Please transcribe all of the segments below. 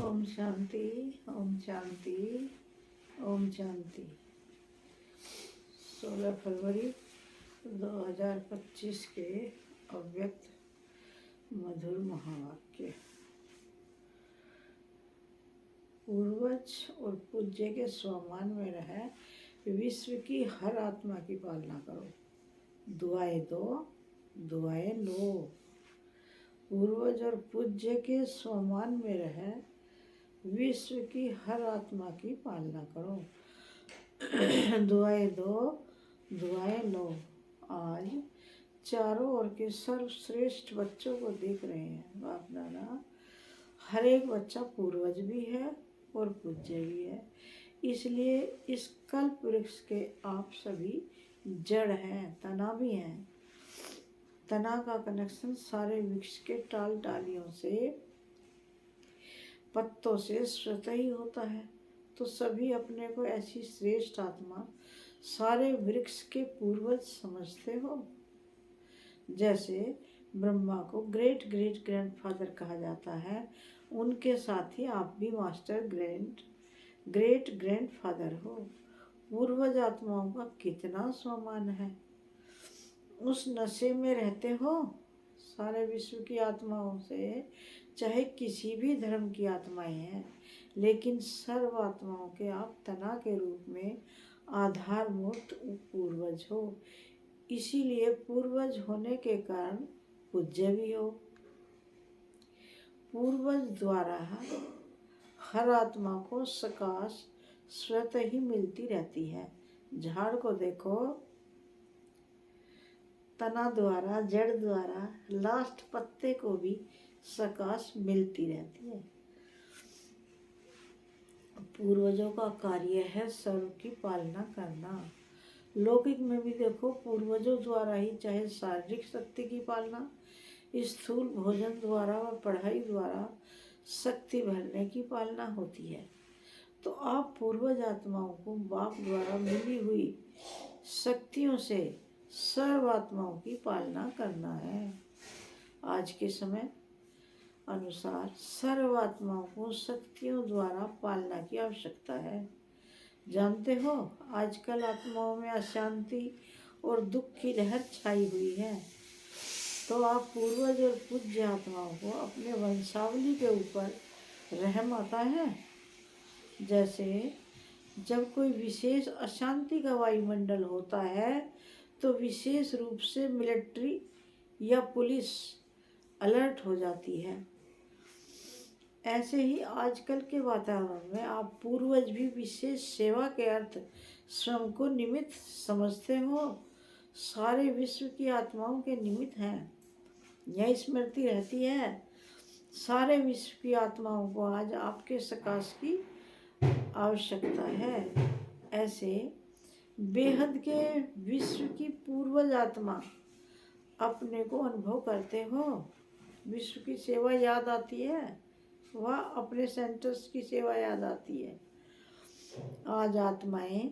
ओम शांति। ओम शांति। ओम शांति। 16 फरवरी 2025 के अव्यक्त मधुर महावाक्य। पूर्वज और पूज्य के स्वमान में रह विश्व की हर आत्मा की पालना करो। दुआएं दो, दुआएं लो। पूर्वज और पूज्य के स्वमान में रह विश्व की हर आत्मा की पालना करो। दुआएं दो, दुआएं लो। आज चारों ओर के सर्वश्रेष्ठ बच्चों को देख रहे हैं बाप दादा। हर एक बच्चा पूर्वज भी है और पूज्य भी है। इसलिए इस कल्प वृक्ष के आप सभी जड़ हैं, तना भी हैं। तना का कनेक्शन सारे वृक्ष के टाल डालियों से, पत्तों से स्वतः ही होता है। तो सभी अपने को ऐसी श्रेष्ठ आत्मा, सारे वृक्ष के पूर्वज समझते हो। जैसे ब्रह्मा को ग्रेट ग्रेट ग्रैंडफादर कहा जाता है, उनके साथ ही आप भी मास्टर ग्रेट ग्रैंडफादर हो। पूर्वज आत्माओं का कितना सम्मान है। उस नशे में रहते हो सारे विश्व की आत्माओं से, चाहे किसी भी धर्म की आत्माएं हैं, लेकिन सर्व आत्माओं के आप तना के रूप में आधार मूर्त पूर्वज हो। इसीलिए पूर्वज होने के कारण पूज्य भी हो। पूर्वज द्वारा हर आत्मा को सकाश स्वतः ही मिलती रहती है। झाड़ को देखो, तना द्वारा, जड़ द्वारा, लास्ट पत्ते को भी सकाश मिलती रहती है। पूर्वजों का कार्य है सर्व की पालना करना। लौकिक में भी देखो, पूर्वजों द्वारा ही चाहे शारीरिक शक्ति की पालना, स्थूल भोजन द्वारा व पढ़ाई द्वारा शक्ति भरने की पालना होती है। तो आप पूर्वज आत्माओं को बाप द्वारा मिली हुई शक्तियों से सर्व आत्माओं की पालना करना है। आज के समय अनुसार सर्व आत्माओं को शक्तियों द्वारा पालना की आवश्यकता है। जानते हो, आजकल आत्माओं में अशांति और दुख की लहर छाई हुई है। तो आप पूर्वज और पूज्य आत्माओं को अपने वंशावली के ऊपर रहम आता है। जैसे जब कोई विशेष अशांति का वायुमंडल होता है तो विशेष रूप से मिलिट्री या पुलिस अलर्ट हो जाती है। ऐसे ही आजकल के वातावरण में आप पूर्वज भी विशेष सेवा के अर्थ स्वयं को निमित्त समझते हो। सारे विश्व की आत्माओं के निमित्त हैं। यह स्मृति रहती है, सारे विश्व की आत्माओं को आज आपके सकाश की आवश्यकता है। ऐसे बेहद के विश्व की पूर्वज आत्मा अपने को अनुभव करते हो। विश्व की सेवा याद आती है, वह अपने सेंटर्स की सेवा याद आती है। आज आत्माएं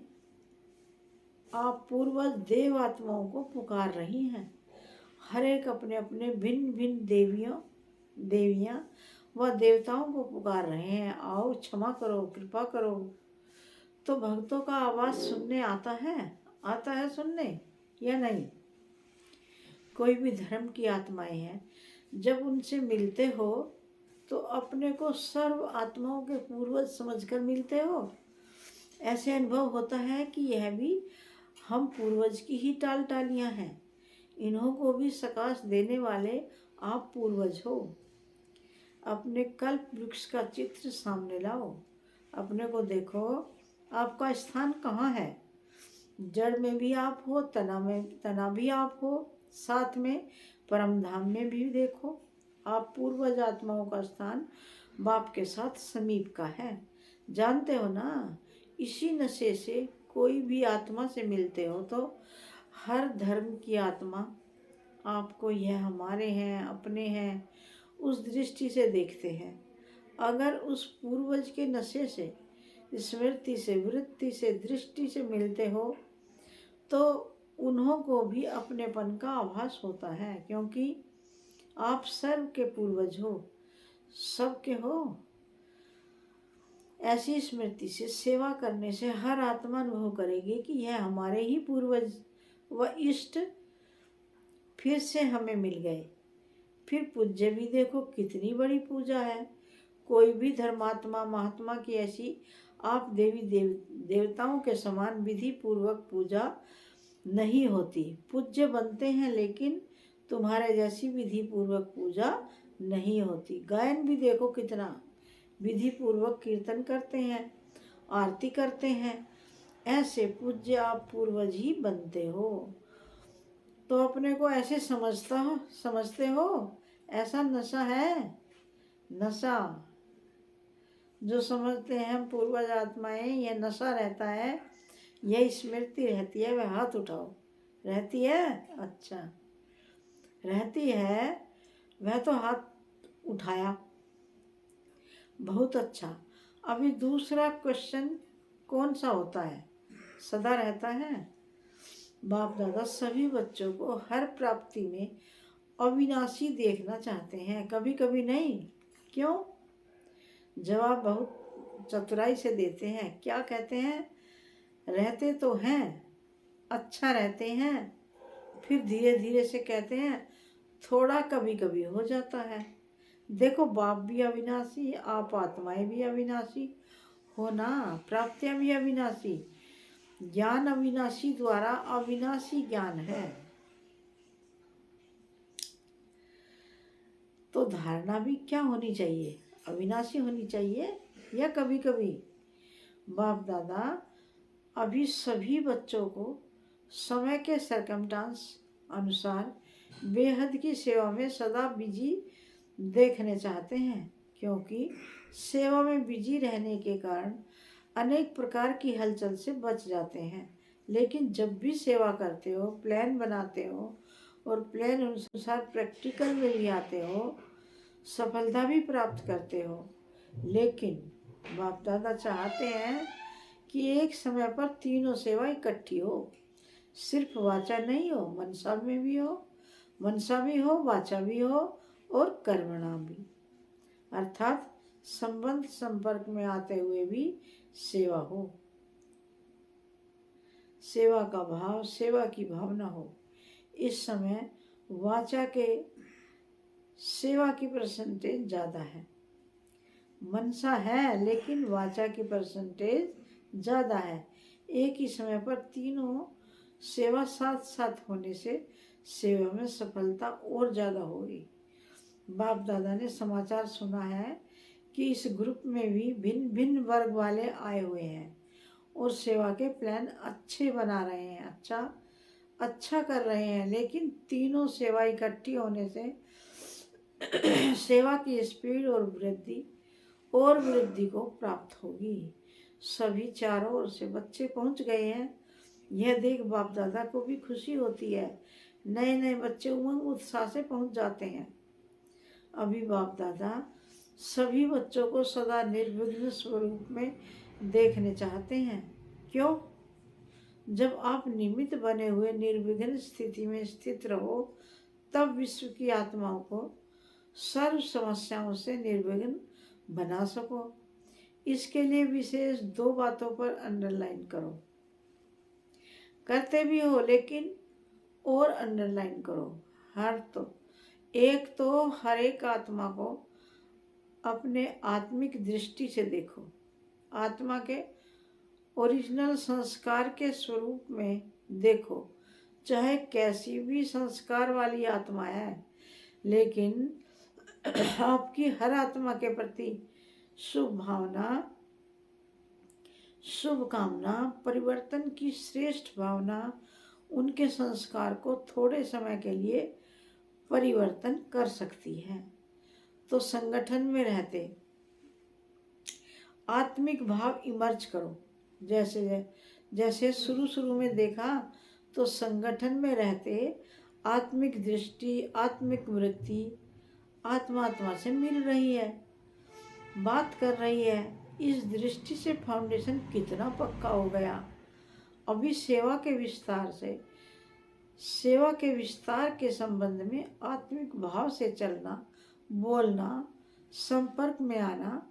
आप पूर्वज देव आत्माओं को पुकार रही हैं। हर एक अपने अपने भिन्न भिन्न देवियां व देवताओं को पुकार रहे हैं, आओ क्षमा करो, कृपा करो। तो भक्तों का आवाज सुनने आता है सुनने या नहीं? कोई भी धर्म की आत्माएं हैं, जब उनसे मिलते हो तो अपने को सर्व आत्माओं के पूर्वज समझकर मिलते हो। ऐसे अनुभव होता है कि यह भी हम पूर्वज की ही टाल टालियाँ हैं। इन्हों को भी सकाश देने वाले आप पूर्वज हो। अपने कल्प वृक्ष का चित्र सामने लाओ, अपने को देखो, आपका स्थान कहाँ है। जड़ में भी आप हो, तना भी आप हो, साथ में परम धाम में भी देखो। आप पूर्वज आत्माओं का स्थान बाप के साथ समीप का है। जानते हो ना, इसी नशे से कोई भी आत्मा से मिलते हो तो हर धर्म की आत्मा आपको यह हमारे हैं, अपने हैं, उस दृष्टि से देखते हैं। अगर उस पूर्वज के नशे से, स्मृति से, वृत्ति से, दृष्टि से मिलते हो तो उन्हों को भी अपनेपन का आभास होता है, क्योंकि आप सर्व के पूर्वज हो, सबके हो। ऐसी स्मृति से सेवा करने से हर आत्मा अनुभव करेगी कि यह हमारे ही पूर्वज व इष्ट फिर से हमें मिल गए। फिर पूज्य भी देखो कितनी बड़ी पूजा है। कोई भी धर्मात्मा महात्मा की ऐसी आप देवताओं के समान विधि पूर्वक पूजा नहीं होती। पूज्य बनते हैं लेकिन तुम्हारे जैसी विधि पूर्वक पूजा नहीं होती। गायन भी देखो कितना विधि पूर्वक कीर्तन करते हैं, आरती करते हैं। ऐसे पूज्य आप पूर्वज ही बनते हो। तो अपने को ऐसे समझते हो, ऐसा नशा है। नशा जो समझते हैं हम पूर्वज आत्माएं, यह नशा रहता है, यह स्मृति रहती है। वह हाथ उठाओ। रहती है? अच्छा, रहती है। वह तो हाथ उठाया, बहुत अच्छा। अभी दूसरा क्वेश्चन कौन सा होता है? सदा रहता है। बाप दादा सभी बच्चों को हर प्राप्ति में अविनाशी देखना चाहते हैं, कभी कभी नहीं। क्यों? जवाब बहुत चतुराई से देते हैं। क्या कहते हैं? रहते तो हैं, अच्छा रहते हैं, फिर धीरे धीरे से कहते हैं थोड़ा कभी कभी हो जाता है। देखो बाप भी अविनाशी, आप आत्माएं भी अविनाशी हो ना, प्राप्तियां भी अविनाशी, ज्ञान अविनाशी द्वारा अविनाशी ज्ञान है। तो धारणा भी क्या होनी चाहिए? अविनाशी होनी चाहिए या कभी कभी? बाप दादा अभी सभी बच्चों को समय के सरकमस्टांस अनुसार बेहद की सेवा में सदा बिजी देखने चाहते हैं, क्योंकि सेवा में बिजी रहने के कारण अनेक प्रकार की हलचल से बच जाते हैं। लेकिन जब भी सेवा करते हो, प्लान बनाते हो और प्लान अनुसार प्रैक्टिकल में भी आते हो, सफलता भी प्राप्त करते हो। लेकिन बाप दादा चाहते हैं कि एक समय पर तीनों सेवा इकट्ठी हो। सिर्फ वाचा नहीं हो, मनसा में भी हो, मनसा भी हो, वाचा भी हो और कर्मणा भी, अर्थात संबंध संपर्क में आते हुए भी सेवा हो। सेवा का भाव, सेवा की भावना हो। इस समय वाचा के सेवा की परसेंटेज ज़्यादा है। मनसा है लेकिन वाचा की परसेंटेज ज़्यादा है। एक ही समय पर तीनों सेवा साथ साथ होने से सेवा में सफलता और ज़्यादा होगी। बाप दादा ने समाचार सुना है कि इस ग्रुप में भी भिन्न भिन्न वर्ग वाले आए हुए हैं और सेवा के प्लान अच्छे बना रहे हैं, अच्छा कर रहे हैं। लेकिन तीनों सेवा इकट्ठी होने से सेवा की स्पीड और वृद्धि को प्राप्त होगी। सभी चारों ओर से बच्चे पहुंच गए हैं। यह देख बाप दादा को भी खुशी होती है। नए नए बच्चे उमंग उत्साह से पहुंच जाते हैं। अभी बाप दादा सभी बच्चों को सदा निर्विघ्न स्वरूप में देखने चाहते हैं। क्यों? जब आप निमित्त बने हुए निर्विघ्न स्थिति में स्थित रहो, तब विश्व की आत्माओं को सर्व समस्याओं से निर्विघ्न बना सको। इसके लिए विशेष 2 बातों पर अंडरलाइन करो। करते भी हो लेकिन और अंडरलाइन करो। एक तो हर एक आत्मा को अपने आत्मिक दृष्टि से देखो। आत्मा के ओरिजिनल संस्कार के स्वरूप में देखो। चाहे कैसी भी संस्कार वाली आत्मा है, लेकिन आपकी हर आत्मा के प्रति शुभ भावना, शुभ कामना, परिवर्तन की श्रेष्ठ भावना उनके संस्कार को थोड़े समय के लिए परिवर्तन कर सकती है। तो संगठन में रहते आत्मिक भाव इमर्ज करो। जैसे शुरू में देखा तो संगठन में रहते आत्मिक दृष्टि, आत्मिक वृत्ति आत्मा से मिल रही है, बात कर रही है। इस दृष्टि से फाउंडेशन कितना पक्का हो गया। अभी सेवा के विस्तार के संबंध में आत्मिक भाव से चलना, बोलना, संपर्क में आना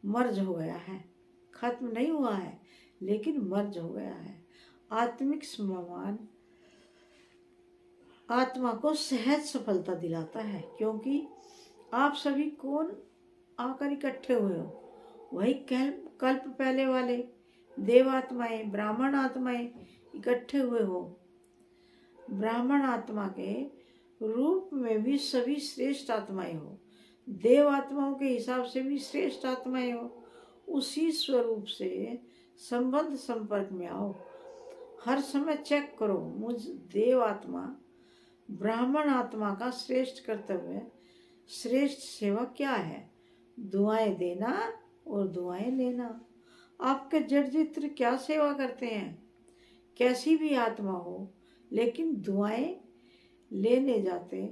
मर्ज हो गया है। खत्म नहीं हुआ है, लेकिन मर्ज हो गया है। आत्मिक सम्मान आत्मा को सहज सफलता दिलाता है, क्योंकि आप सभी कौन आकर इकट्ठे हुए हो? वही कल्प पहले वाले देव आत्माएं, ब्राह्मण आत्माएं इकट्ठे हुए हो। ब्राह्मण आत्मा के रूप में भी सभी श्रेष्ठ आत्माएं हो, देव आत्माओं के हिसाब से भी श्रेष्ठ आत्माएं हो। उसी स्वरूप से संबंध संपर्क में आओ। हर समय चेक करो, मुझ देव आत्मा ब्राह्मण आत्मा का श्रेष्ठ कर्तव्य, श्रेष्ठ सेवा क्या है? दुआएं देना और दुआएं लेना। आपके जड़ चित्र क्या सेवा करते हैं? कैसी भी आत्मा हो, लेकिन दुआएं लेने जाते,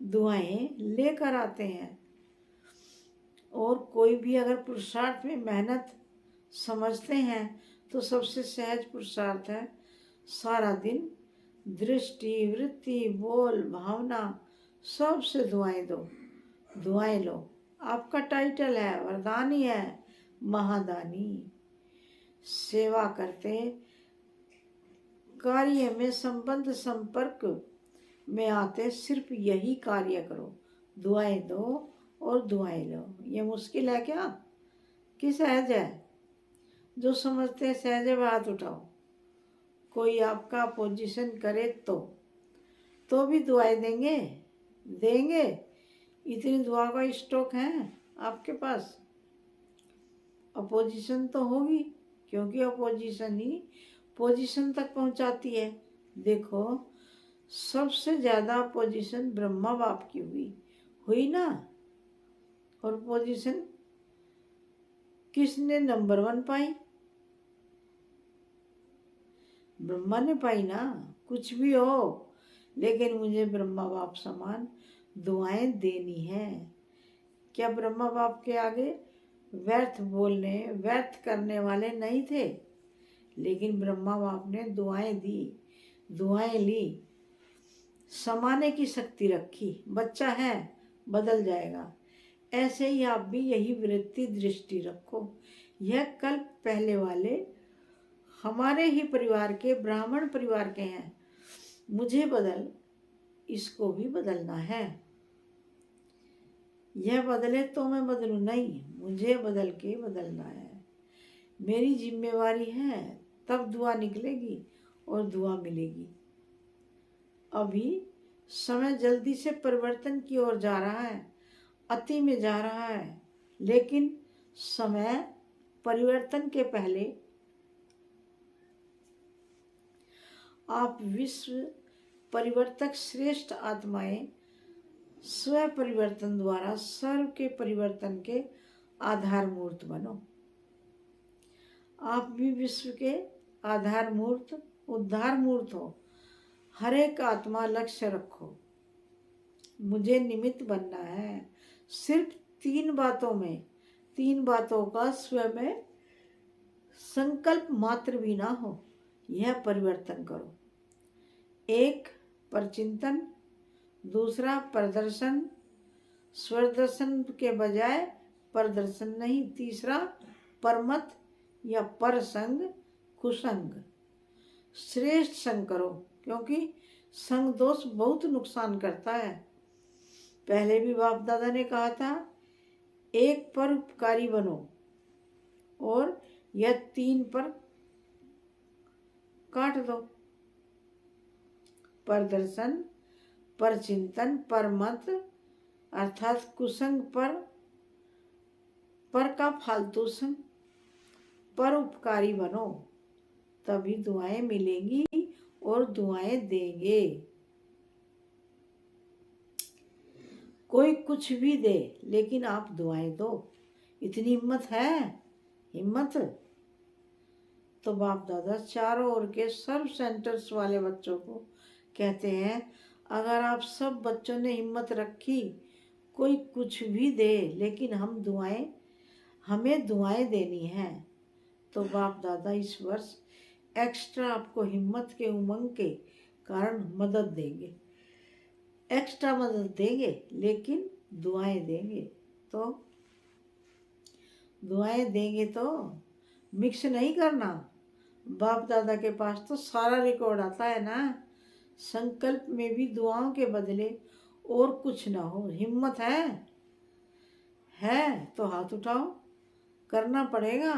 दुआएं लेकर आते हैं। और कोई भी अगर पुरुषार्थ में मेहनत समझते हैं तो सबसे सहज पुरुषार्थ है सारा दिन दृष्टि, वृत्ति, बोल, भावना सबसे दुआएं दो, दुआएं लो। आपका टाइटल है, वरदानी है, महादानी। सेवा करते कार्य में संबंध संपर्क में आते सिर्फ यही कार्य करो, दुआएं दो और दुआएं लो। ये मुश्किल है क्या कि सहज है? जो समझते हैं सहज है, हाथ उठाओ। कोई आपका पोजीशन करे तो भी दुआएं देंगे, देंगे। इतनी दुआ का स्टॉक है आपके पास। अपोजिशन तो होगी, क्योंकि अपोजिशन ही पोजीशन तक पहुंचाती है। देखो, सबसे ज़्यादा अपोजिशन ब्रह्मा बाप की हुई ना। और पोजीशन किसने नंबर 1 पाई? ब्रह्मा ने पाई ना। कुछ भी हो, लेकिन मुझे ब्रह्मा बाप समान दुआएं देनी है। क्या ब्रह्मा बाप के आगे व्यर्थ बोलने, व्यर्थ करने वाले नहीं थे? लेकिन ब्रह्मा बाप ने दुआएं दी, दुआएं ली, समाने की शक्ति रखी। बच्चा है, बदल जाएगा। ऐसे ही आप भी यही वृत्ति, दृष्टि रखो। यह कल्प पहले वाले हमारे ही परिवार के, ब्राह्मण परिवार के हैं। मुझे बदल, इसको भी बदलना है। यह बदले तो मैं बदलूं नहीं, मुझे बदल के बदलना है। मेरी जिम्मेवारी है, तब दुआ निकलेगी और दुआ मिलेगी। अभी समय जल्दी से परिवर्तन की ओर जा रहा है, अति में जा रहा है। लेकिन समय परिवर्तन के पहले आप विश्व परिवर्तक श्रेष्ठ आत्माएं स्व परिवर्तन द्वारा सर्व के परिवर्तन के आधार मूर्त बनो। आप भी विश्व के आधार मूर्त, उद्धार मूर्त हो। हर एक आत्मा लक्ष्य रखो, मुझे निमित्त बनना है। सिर्फ 3 बातों में, 3 बातों का स्वयं में संकल्प मात्र भी ना हो, यह परिवर्तन करो। 1 परचिंतन, दूसरा प्रदर्शन, स्वदर्शन के बजाय प्रदर्शन नहीं। तीसरा परमत या परसंग, कुसंग। श्रेष्ठ संग करो, क्योंकि संग दोष बहुत नुकसान करता है। पहले भी बाप दादा ने कहा था, 1 पर उपकारी बनो और यह 3 पर काट दो। प्रदर्शन, परचिंतन, परमत अर्थात कुसंग पर का फालतू संग। पर उपकारी बनो, तभी दुआएं मिलेंगी और दुआएं देंगे। कोई कुछ भी दे, लेकिन आप दुआएं दो। इतनी हिम्मत है? हिम्मत तो बाप दादा चारों ओर के सर्व सेंटर्स वाले बच्चों को कहते हैं, अगर आप सब बच्चों ने हिम्मत रखी, कोई कुछ भी दे, लेकिन हमें दुआएं देनी है, तो बाप दादा इस वर्ष एक्स्ट्रा आपको हिम्मत के उमंग के कारण मदद देंगे, एक्स्ट्रा मदद देंगे, लेकिन दुआएं देंगे। तो दुआएं देंगे तो मिक्स नहीं करना। बाप दादा के पास तो सारा रिकॉर्ड आता है ना। संकल्प में भी दुआओं के बदले और कुछ ना हो। हिम्मत है तो हाथ उठाओ। करना पड़ेगा,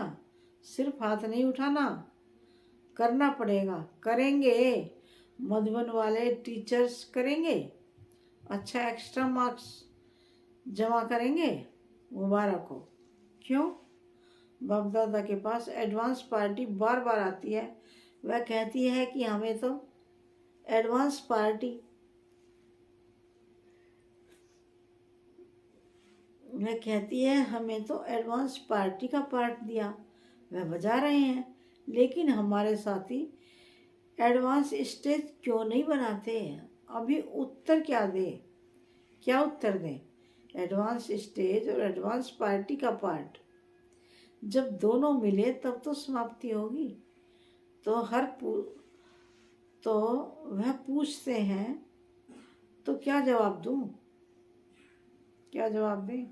सिर्फ हाथ नहीं उठाना, करना पड़ेगा। करेंगे, मधुबन वाले टीचर्स करेंगे, अच्छा एक्स्ट्रा मार्क्स जमा करेंगे। मुबारक हो। क्यों? बाप दादा के पास एडवांस पार्टी बार बार आती है। वह कहती है कि हमें तो एडवांस पार्टी, वह कहती है हमें तो एडवांस पार्टी का पार्ट दिया। वह बजा रहे हैं, लेकिन हमारे साथी एडवांस स्टेज क्यों नहीं बनाते? अभी उत्तर क्या दे? क्या उत्तर दें? एडवांस स्टेज और एडवांस पार्टी का पार्ट जब दोनों मिले तब तो समाप्ति होगी। तो तो वह पूछते हैं, तो क्या जवाब दूं? क्या जवाब दें?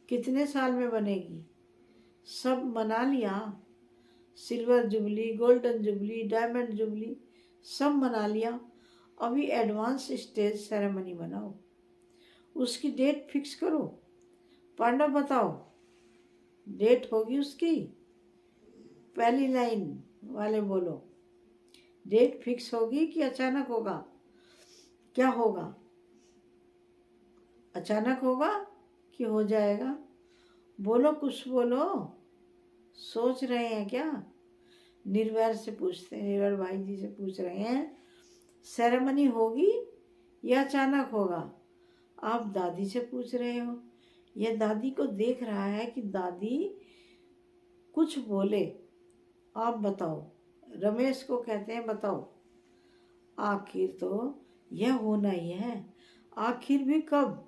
कितने साल में बनेगी? सब मना लिया, silver jubilee, golden jubilee, diamond jubilee सब मना लिया। अभी एडवांस स्टेज सेरेमनी बनाओ, उसकी डेट फिक्स करो। पांडव बताओ, डेट होगी उसकी? पहली लाइन वाले बोलो, डेट फिक्स होगी कि अचानक होगा? क्या होगा? अचानक होगा कि हो जाएगा? बोलो, कुछ बोलो। सोच रहे हैं क्या? निर्वैर से पूछते हैं, निर्वैर भाई जी से पूछ रहे हैं, सेरेमनी होगी या अचानक होगा? आप दादी से पूछ रहे हो। यह दादी को देख रहा है कि दादी कुछ बोले। आप बताओ। रमेश को कहते हैं, बताओ। आखिर तो यह होना ही है, आखिर भी कब?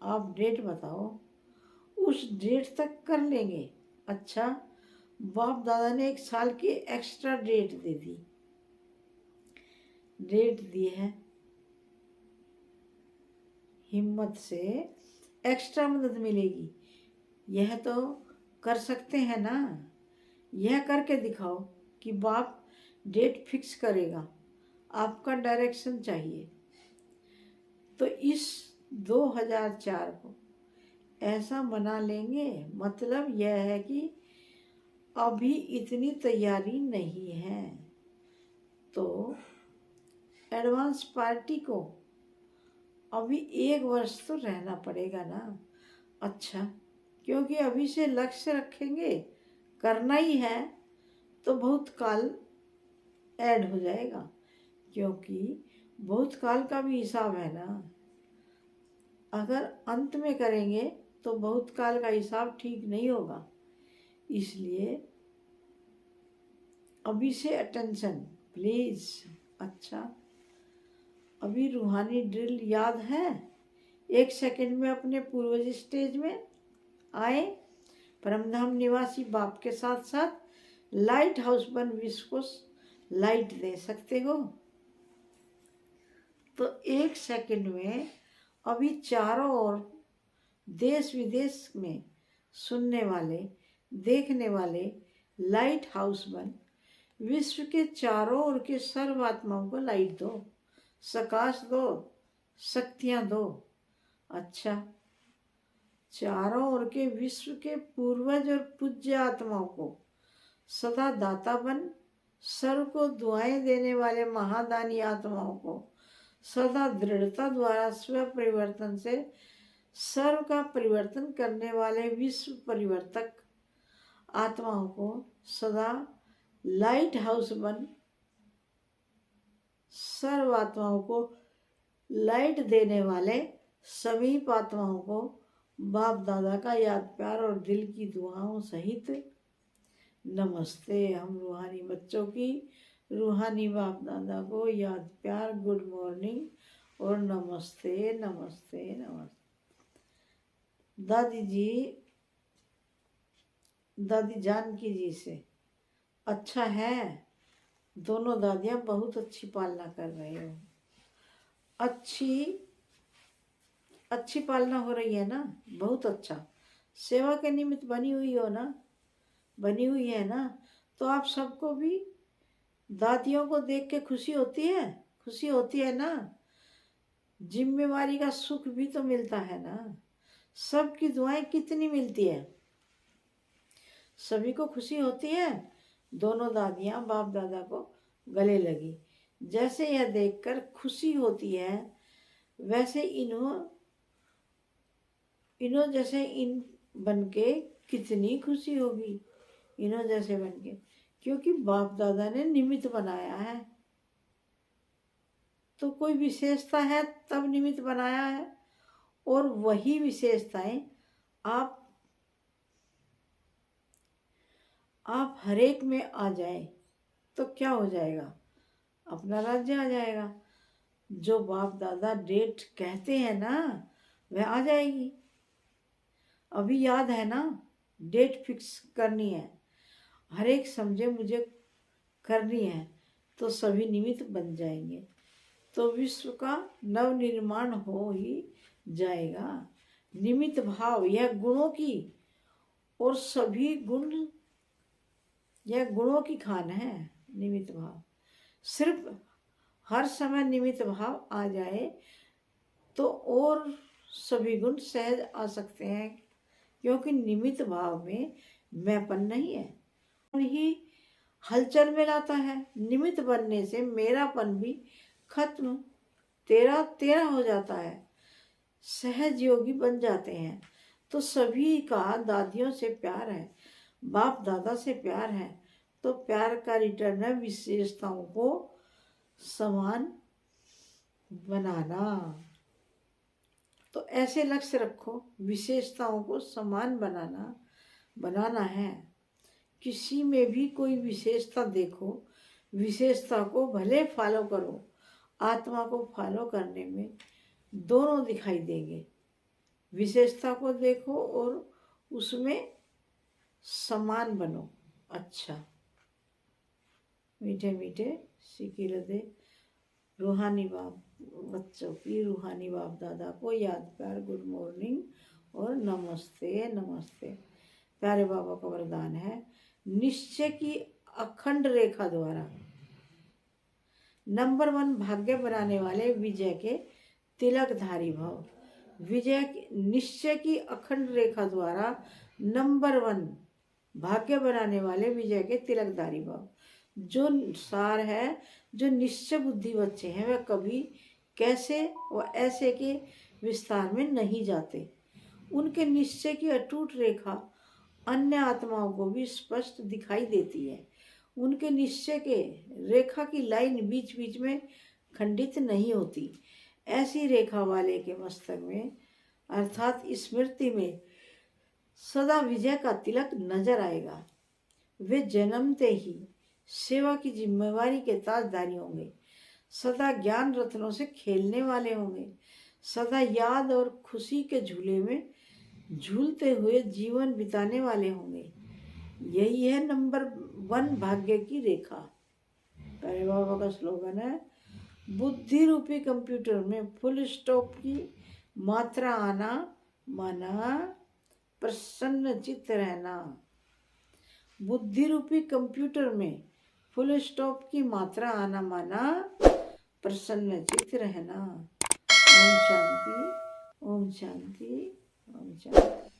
आप डेट बताओ, उस डेट तक कर लेंगे। अच्छा, बाप दादा ने 1 साल की एक्स्ट्रा डेट दे दी, डेट दी है। हिम्मत से एक्स्ट्रा मदद मिलेगी, यह तो कर सकते हैं ना। यह करके दिखाओ कि बाप डेट फिक्स करेगा। आपका डायरेक्शन चाहिए। तो इस 2004 को ऐसा मना लेंगे। मतलब यह है कि अभी इतनी तैयारी नहीं है, तो एडवांस पार्टी को अभी 1 वर्ष तो रहना पड़ेगा ना। अच्छा, क्योंकि अभी से लक्ष्य रखेंगे, करना ही है, तो बहुत काल ऐड हो जाएगा, क्योंकि बहुत काल का भी हिसाब है ना। अगर अंत में करेंगे तो बहुत काल का हिसाब ठीक नहीं होगा। इसलिए अभी से अटेंशन प्लीज। अच्छा, अभी रूहानी ड्रिल याद है? 1 सेकंड में अपने पूर्वज स्टेज में आए। परमधाम निवासी बाप के साथ साथ लाइट हाउस बन विश्व को लाइट दे सकते हो। तो 1 सेकंड में अभी चारों ओर देश विदेश में सुनने वाले, देखने वाले लाइट हाउस बन विश्व के चारों ओर के सर्व आत्माओं को लाइट दो, प्रकाश दो, शक्तियां दो। अच्छा, चारों ओर के विश्व के पूर्वज और पूज्य आत्माओं को सदा दाता बन, सर्व को दुआएं देने वाले महादानी आत्माओं को सदा दृढ़ता द्वारा स्व परिवर्तन से सर्व का परिवर्तन करने वाले विश्व परिवर्तक आत्माओं को सदा लाइट हाउस बन सर्व आत्माओं को लाइट देने वाले सभी आत्माओं को बाप दादा का याद प्यार और दिल की दुआओं सहित नमस्ते। हम रूहानी बच्चों की रूहानी बाप दादा को याद प्यार, गुड मॉर्निंग और नमस्ते नमस्ते नमस्ते। दादी जानकी जी से, अच्छा है, दोनों दादियाँ बहुत अच्छी पालना कर रहे हो। अच्छी पालना हो रही है ना, बहुत अच्छा। सेवा के निमित्त बनी हुई हो ना, बनी हुई है ना, तो आप सबको भी दादियों को देख के खुशी होती है, खुशी होती है ना। जिम्मेवारी का सुख भी तो मिलता है ना। सबकी दुआएं कितनी मिलती है, सभी को खुशी होती है। दोनों दादियाँ बाप दादा को गले लगी, जैसे यह देखकर खुशी होती है, वैसे इन्हों जैसे इन बनके कितनी खुशी होगी, इन्हों जैसे बनके, क्योंकि बाप दादा ने निमित्त बनाया है। तो कोई विशेषता है तब निमित्त बनाया है, और वही विशेषताएं आप हर एक में आ जाए तो क्या हो जाएगा, अपना राज्य आ जाएगा। जो बाप दादा डेट कहते हैं ना, वह आ जाएगी। अभी याद है ना, डेट फिक्स करनी है, हर एक समझे मुझे करनी है, तो सभी निमित्त बन जाएंगे, तो विश्व का नव निर्माण हो ही जाएगा। निमित्त भाव यह गुणों की, और सभी गुण यह गुणों की खान है। निमित्त भाव सिर्फ हर समय निमित्त भाव आ जाए तो और सभी गुण सहज आ सकते हैं, क्योंकि निमित्त भाव में मैंपन नहीं है, ही हलचल में लाता है। निमित्त बनने से मेरापन भी खत्म, तेरा तेरा हो जाता है, सहज योगी बन जाते हैं। तो सभी का दादियों से प्यार है, बाप दादा से प्यार है, तो प्यार का रिटर्न है विशेषताओं को समान बनाना। तो ऐसे लक्ष्य रखो, विशेषताओं को समान बनाना है। किसी में भी कोई विशेषता देखो, विशेषता को भले फॉलो करो, आत्मा को फॉलो करने में दोनों दिखाई देंगे। विशेषता को देखो और उसमें समान बनो। अच्छा, मीठे मीठे सीखी हृदय रूहानी बाप बच्चों की, रूहानी बाप दादा को याद प्यार, गुड मॉर्निंग और नमस्ते नमस्ते। प्यारे बाबा का वरदान है, निश्चय की अखंड रेखा द्वारा नंबर 1 भाग्य बनाने वाले विजय के तिलकधारी भव। निश्चय की अखंड रेखा द्वारा नंबर 1 भाग्य बनाने वाले विजय के तिलकधारी भव। जो सार है, जो निश्चय बुद्धि बच्चे हैं, वह कभी कैसे व ऐसे के विस्तार में नहीं जाते। उनके निश्चय की अटूट रेखा अन्य आत्माओं को भी स्पष्ट दिखाई देती है। उनके निश्चय के रेखा की लाइन बीच बीच में खंडित नहीं होती। ऐसी रेखा वाले के मस्तक में अर्थात स्मृति में सदा विजय का तिलक नजर आएगा। वे जन्मते ही सेवा की जिम्मेवारी के ताजदारी होंगे, सदा ज्ञान रत्नों से खेलने वाले होंगे, सदा याद और खुशी के झूले में झूलते हुए जीवन बिताने वाले होंगे। यही है नंबर 1 भाग्य की रेखा। प्यारे बाबा का स्लोगन है, बुद्धि रूपी कंप्यूटर में फुल स्टॉप की मात्रा आना माना प्रसन्न चित्त रहना। बुद्धि रूपी कंप्यूटर में फुल स्टॉप की मात्रा आना माना प्रसन्न चित्त रहना। ओम शांति, ओम शांति, ओम शांति।